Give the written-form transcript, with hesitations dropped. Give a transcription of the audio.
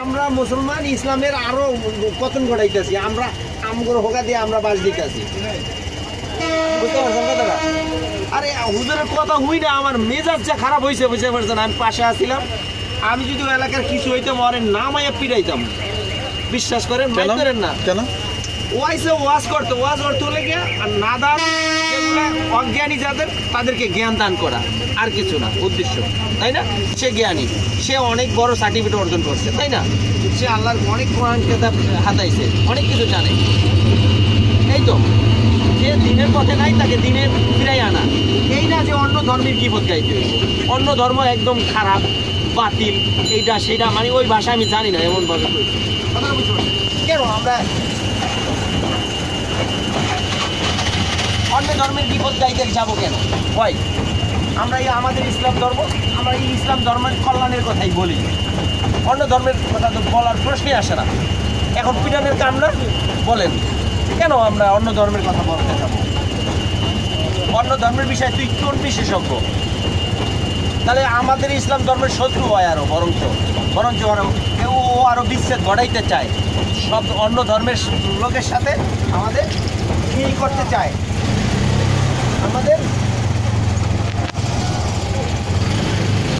আমরা মুসলমান ইসলামের আরো পতন ঘটাইতেছি, আমরা আমগর হোকা দিয়ে আমরা বাস দিতেছি। বুঝতে পারছেন কথাটা? আরে হুজুরের কথা হুই না, আমার মেজাজটা খারাপ হয়েছে, বুঝতে পারছেন? আমি পাশে আসছিলাম, আমি যদি এলাকার কিছু হইতাম ওরে নামাইয়া পিটাইতাম, বিশ্বাস করেন করেন না। কেন? ওয়াইসে ওয়াজ করতে হলে গিয়া আর নাদান যেগুলা অজ্ঞানী যাদের তাদেরকে জ্ঞান দান করা, আর কিছু না উদ্দেশ্য, তাই না? সে জ্ঞানী, সে অনেক বড় সার্টিফিকেট অর্জন করছে, তাই না? সে আল্লাহর অনেক কোরআন কিতাব হাতাইছে, অনেক কিছু জানে, এই তো। যে দিনের পথে নাই তাকে দিনে ফিরাই আনা, এই না যে অন্য ধর্মের গীবত গাইতে হইব, অন্য ধর্ম একদম খারাপ বাতিল এইটা সেইটা, মানে ওই ভাষা আমি জানি না এমনভাবে কথাটা বুঝতে পারছি। কেন আমরা অন্য ধর্মের বিপদ গাইতে যাবো কেন? হয় আমরা এই আমাদের ইসলাম ধর্ম, আমরা এই ইসলাম ধর্মের কল্যাণের কথাই বলি, অন্য ধর্মের কথা তো বলার প্রশ্নই আসে না। এখন পিটানের কাম না, বলেন কেন আমরা অন্য ধর্মের কথা বলতে যাবো? অন্য ধর্মের বিষয়ে তুই কোন বিশেষজ্ঞ? তাহলে আমাদের ইসলাম ধর্মের শত্রু হয় আরো, বরঞ্চ আরো ও আরো বিচ্ছেদ ঘটাইতে চায়, সব অন্য ধর্মের লোকের সাথে আমাদের কি করতে চায়, আমাদের